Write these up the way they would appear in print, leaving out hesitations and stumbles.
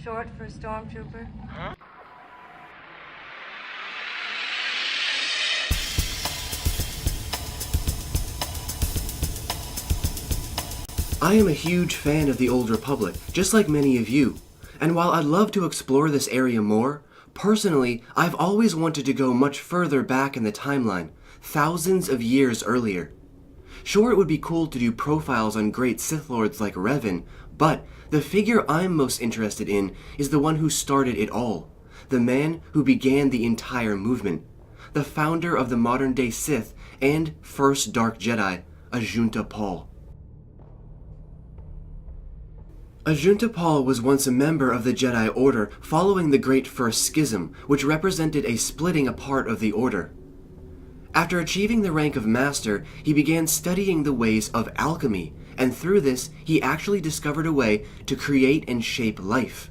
Short for a stormtrooper? I am a huge fan of the Old Republic, just like many of you. And while I'd love to explore this area more, personally, I've always wanted to go much further back in the timeline, thousands of years earlier. Sure, it would be cool to do profiles on great Sith Lords like Revan, but the figure I'm most interested in is the one who started it all, the man who began the entire movement, the founder of the modern-day Sith and first Dark Jedi, Ajunta Pall. Ajunta Pall was once a member of the Jedi Order following the Great First Schism, which represented a splitting apart of the Order. After achieving the rank of Master, he began studying the ways of alchemy, and through this, he actually discovered a way to create and shape life.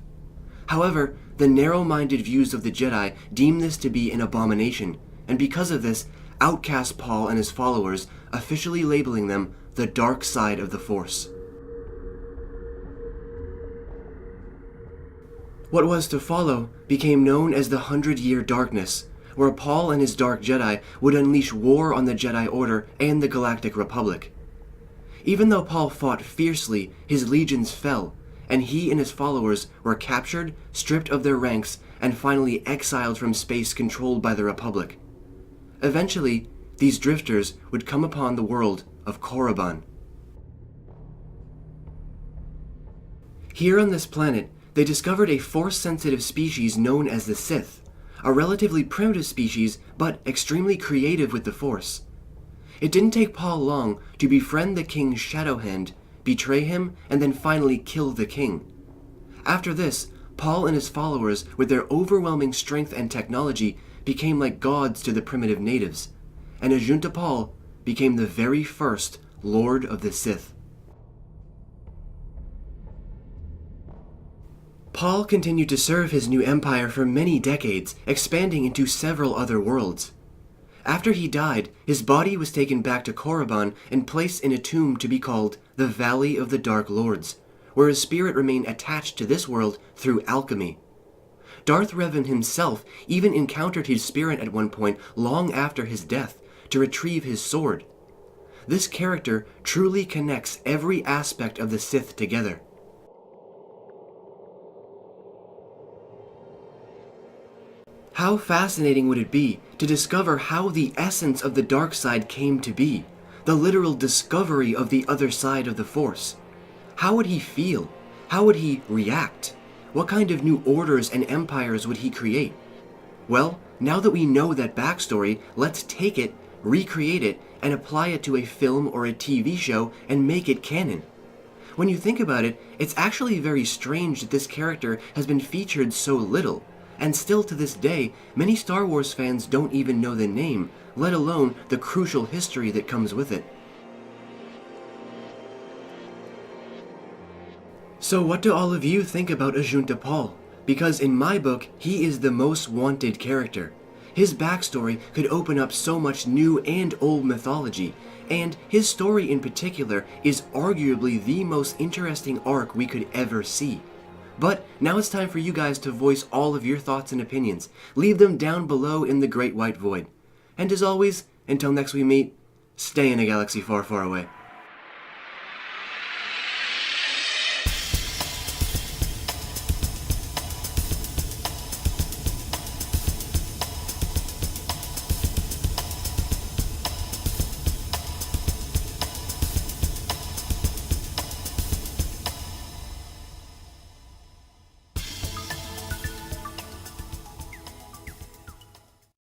However, the narrow-minded views of the Jedi deemed this to be an abomination, and because of this, outcast Pall and his followers, officially labeling them the dark side of the Force. What was to follow became known as the 100-Year Darkness, where Pall and his Dark Jedi would unleash war on the Jedi Order and the Galactic Republic. Even though Pall fought fiercely, his legions fell, and he and his followers were captured, stripped of their ranks, and finally exiled from space controlled by the Republic. Eventually, these drifters would come upon the world of Korriban. Here on this planet, they discovered a Force-sensitive species known as the Sith, a relatively primitive species, but extremely creative with the Force. It didn't take Pall long to befriend the King's Shadow Hand, betray him, and then finally kill the King. After this, Pall and his followers, with their overwhelming strength and technology, became like gods to the primitive natives, and Ajunta Pall became the very first Lord of the Sith. Pall continued to serve his new empire for many decades, expanding into several other worlds. After he died, his body was taken back to Korriban and placed in a tomb to be called the Valley of the Dark Lords, where his spirit remained attached to this world through alchemy. Darth Revan himself even encountered his spirit at one point long after his death to retrieve his sword. This character truly connects every aspect of the Sith together. How fascinating would it be to discover how the essence of the dark side came to be, the literal discovery of the other side of the Force? How would he feel? How would he react? What kind of new orders and empires would he create? Well, now that we know that backstory, let's take it, recreate it, and apply it to a film or a TV show and make it canon. When you think about it, it's actually very strange that this character has been featured so little. And still to this day, many Star Wars fans don't even know the name, let alone the crucial history that comes with it. So what do all of you think about Ajunta Pall? Because in my book, he is the most wanted character. His backstory could open up so much new and old mythology, and his story in particular is arguably the most interesting arc we could ever see. But now it's time for you guys to voice all of your thoughts and opinions. Leave them down below in the Great White Void. And as always, until next we meet, stay in a galaxy far, far away.